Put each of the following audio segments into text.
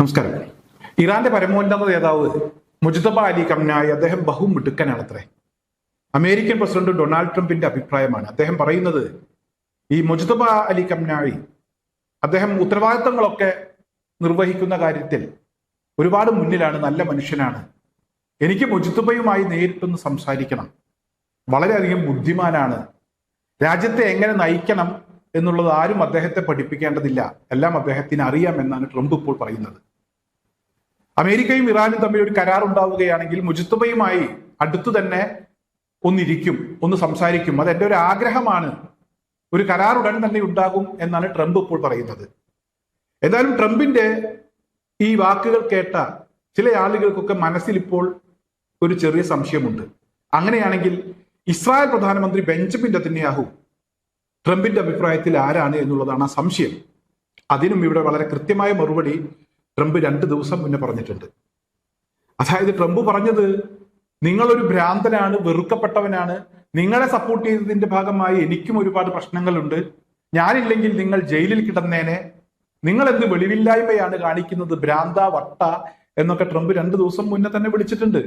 നമസ്കാരം. ഇറാന്റെ പരമോന്നത നേതാവ് മുജ്തബ അലി ഖംനായി അദ്ദേഹം ബഹുമിടുക്കനാണത്രേ. അമേരിക്കൻ പ്രസിഡന്റ് ഡൊണാൾഡ് ട്രംപിന്റെ അഭിപ്രായമാണ്. അദ്ദേഹം പറയുന്നത് ഈ മുജ്തബ അലി ഖംനായി അദ്ദേഹം ഉത്തരവാദിത്തങ്ങളൊക്കെ നിർവഹിക്കുന്ന കാര്യത്തിൽ ഒരുപാട് മുന്നിലാണ്, നല്ല മനുഷ്യനാണ്. എനിക്ക് മുജ്തബയുമായി നേരിട്ടൊന്ന് സംസാരിക്കണം. വളരെയധികം ബുദ്ധിമാനാണ്. രാജ്യത്തെ എങ്ങനെ നയിക്കണം എന്നുള്ളത് ആരും അദ്ദേഹത്തെ പഠിപ്പിക്കേണ്ടതില്ല, എല്ലാം അദ്ദേഹത്തിന് അറിയാമെന്നാണ് ട്രംപ് ഇപ്പോൾ പറയുന്നത്. അമേരിക്കയും ഇറാനും തമ്മിൽ ഒരു കരാർ ഉണ്ടാവുകയാണെങ്കിൽ മുജ്തബയുമായി അടുത്തു തന്നെ ഒന്നിരിക്കും, ഒന്ന് സംസാരിക്കും. അത് എൻ്റെ ഒരു ആഗ്രഹമാണ്. ഒരു കരാർ ഉടൻ തന്നെ ഉണ്ടാകും എന്നാണ് ട്രംപ് ഇപ്പോൾ പറയുന്നത്. എന്തായാലും ട്രംപിന്റെ ഈ വാക്കുകൾ കേട്ട ചില ആളുകൾക്കൊക്കെ മനസ്സിൽ ഇപ്പോൾ ഒരു ചെറിയ സംശയമുണ്ട്. അങ്ങനെയാണെങ്കിൽ ഇസ്രായേൽ പ്രധാനമന്ത്രി ബെഞ്ചമിൻ നെതന്യാഹു ട്രംപിന്റെ അഭിപ്രായത്തിൽ ആരാണ് എന്നുള്ളതാണ് ആ സംശയം. അതിനും ഇവിടെ വളരെ കൃത്യമായ മറുപടി ട്രംപ് 2 ദിവസം മുന്നേ പറഞ്ഞിട്ടുണ്ട്. അതായത് ട്രംപ് പറഞ്ഞത്, നിങ്ങളൊരു ഭ്രാന്തനാണ്, വെറുക്കപ്പെട്ടവനാണ്, നിങ്ങളെ സപ്പോർട്ട് ചെയ്തതിന്റെ ഭാഗമായി എനിക്കും ഒരുപാട് പ്രശ്നങ്ങളുണ്ട്, ഞാനില്ലെങ്കിൽ നിങ്ങൾ ജയിലിൽ കിടന്നേനെ, നിങ്ങൾ എന്ത് വെളിവില്ലായ്മയാണ് കാണിക്കുന്നത്, ഭ്രാന്ത വട്ട എന്നൊക്കെ ട്രംപ് 2 ദിവസം മുന്നേ തന്നെ വിളിച്ചിട്ടുണ്ട്.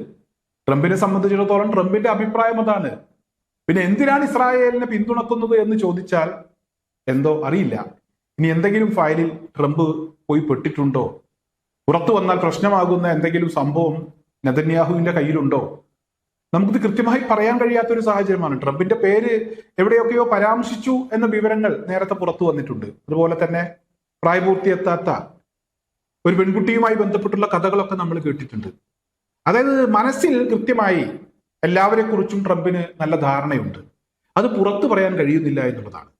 ട്രംപിനെ സംബന്ധിച്ചിടത്തോളം ട്രംപിന്റെ അഭിപ്രായം അതാണ്. പിന്നെ എന്തിനാണ് ഇസ്രായേലിനെ പിന്തുണക്കുന്നത് എന്ന് ചോദിച്ചാൽ എന്തോ അറിയില്ല. ഇനി എന്തെങ്കിലും ഫയലിൽ ട്രംപ് പോയി പെട്ടിട്ടുണ്ടോ, പുറത്തു വന്നാൽ പ്രശ്നമാകുന്ന എന്തെങ്കിലും സംഭവം നെതന്യാഹുവിന്റെ കയ്യിലുണ്ടോ, നമുക്കിത് കൃത്യമായി പറയാൻ കഴിയാത്തൊരു സാഹചര്യമാണ്. ട്രംപിന്റെ പേര് എവിടെയൊക്കെയോ പരാമർശിച്ചു എന്ന വിവരങ്ങൾ നേരത്തെ പുറത്തു വന്നിട്ടുണ്ട്. അതുപോലെ തന്നെ പ്രായപൂർത്തിയെത്താത്ത ഒരു പെൺകുട്ടിയുമായി ബന്ധപ്പെട്ടുള്ള കഥകളൊക്കെ നമ്മൾ കേട്ടിട്ടുണ്ട്. അതായത് മനസ്സിൽ കൃത്യമായി എല്ലാവരെ കുറിച്ചും ട്രംപിന് നല്ല ധാരണയുണ്ട്. അത് പുറത്തു പറയാൻ കഴിയുന്നില്ല എന്നുള്ളതാണ്.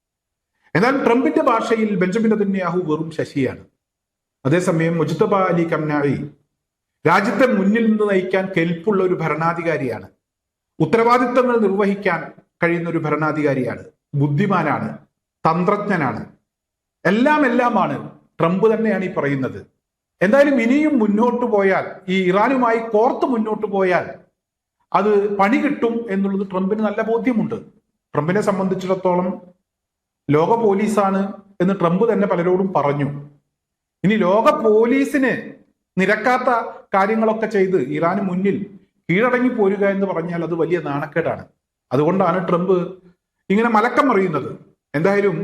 എന്നാൽ ട്രംപിന്റെ ഭാഷയിൽ ബെഞ്ചമിൻ നെതന്യാഹു വെറും ശശിയാണ്. അതേസമയം മുജ്തബ അലി ഖംനായി രാജ്യത്തെ മുന്നിൽ നിന്ന് നയിക്കാൻ കെൽപ്പുള്ള ഒരു ഭരണാധികാരിയാണ്. ഉത്തരവാദിത്തങ്ങൾ നിർവഹിക്കാൻ കഴിയുന്ന ഒരു ഭരണാധികാരിയാണ്. ബുദ്ധിമാനാണ്, തന്ത്രജ്ഞനാണ്, എല്ലാമാണ്. ട്രംപ് തന്നെയാണ് ഈ പറയുന്നത്. എന്തായാലും ഇനിയും മുന്നോട്ട് പോയാൽ, ഈ ഇറാനുമായി കോർത്ത് മുന്നോട്ട് പോയാൽ അത് പണി കിട്ടും എന്നുള്ളത് ട്രംപിന് നല്ല ബോധ്യമുണ്ട്. ട്രംപിനെ സംബന്ധിച്ചിടത്തോളം ലോക പോലീസാണ് എന്ന് ട്രംപ് തന്നെ പലരോടും പറഞ്ഞു. ഇനി ലോക പോലീസിന് നിരക്കാത്ത കാര്യങ്ങളൊക്കെ ചെയ്ത് ഇറാന് മുന്നിൽ കീഴടങ്ങി പോരുക എന്ന് പറഞ്ഞാൽ അത് വലിയ നാണക്കേടാണ്. അതുകൊണ്ടാണ് ട്രംപ് ഇങ്ങനെ മലക്കം മറിയുന്നത്. എന്തായാലും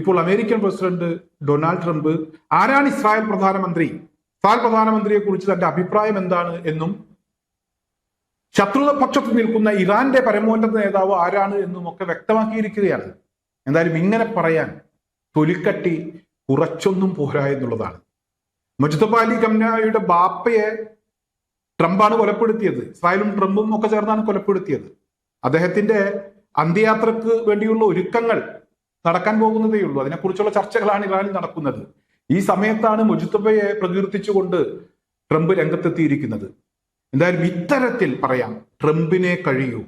ഇപ്പോൾ അമേരിക്കൻ പ്രസിഡന്റ് ഡൊണാൾഡ് ട്രംപ് ആരാണ് ഇസ്രായേൽ പ്രധാനമന്ത്രിയെ കുറിച്ച് തന്റെ അഭിപ്രായം എന്താണ് എന്നും ശത്രുപക്ഷത്ത് നിൽക്കുന്ന ഇറാന്റെ പരമോന്നത നേതാവ് ആരാണ് എന്നും ഒക്കെ വ്യക്തമാക്കിയിരിക്കുകയാണ്. എന്തായാലും ഇങ്ങനെ പറയാൻ തൊലിക്കട്ടി കുറച്ചൊന്നും പോരാ എന്നുള്ളതാണ്. മുജ്തബ അലി ഖംനായിയുടെ ബാപ്പയെ ട്രംപാണ് കൊലപ്പെടുത്തിയത്. ഇസ്രായേലും ട്രംപും ഒക്കെ ചേർന്നാണ് കൊലപ്പെടുത്തിയത്. അദ്ദേഹത്തിന്റെ അന്ത്യയാത്രക്ക് വേണ്ടിയുള്ള ഒരുക്കങ്ങൾ നടക്കാൻ പോകുന്നതേ ഉള്ളൂ. അതിനെക്കുറിച്ചുള്ള ചർച്ചകളാണ് ഇറാനിൽ നടക്കുന്നത്. ഈ സമയത്താണ് മുജ്തബയെ പ്രകീർത്തിച്ചുകൊണ്ട് ട്രംപ് രംഗത്തെത്തിയിരിക്കുന്നത്. എന്തായാലും ഇത്തരത്തിൽ പറയാം, ട്രംപിനെ കഴിയൂ.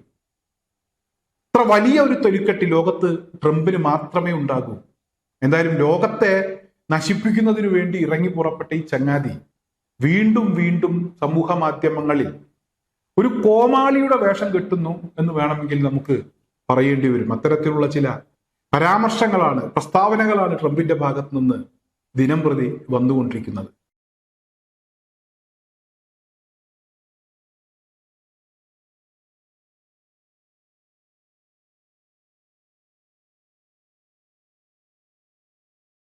ഇത്ര വലിയ ഒരു തൊലിക്കെട്ടി ലോകത്ത് ട്രംപിന് മാത്രമേ ഉണ്ടാകൂ. എന്തായാലും ലോകത്തെ നശിപ്പിക്കുന്നതിന് വേണ്ടി ഇറങ്ങി പുറപ്പെട്ട ഈ ചങ്ങാതി വീണ്ടും സമൂഹ മാധ്യമങ്ങളിൽ ഒരു കോമാളിയുടെ വേഷം കെട്ടുന്നു എന്ന് വേണമെങ്കിൽ നമുക്ക് പറയേണ്ടി വരും. അത്തരത്തിലുള്ള ചില പരാമർശങ്ങളാണ്, പ്രസ്താവനകളാണ് ട്രംപിന്റെ ഭാഗത്ത് നിന്ന് ദിനം പ്രതി വന്നുകൊണ്ടിരിക്കുന്നത്.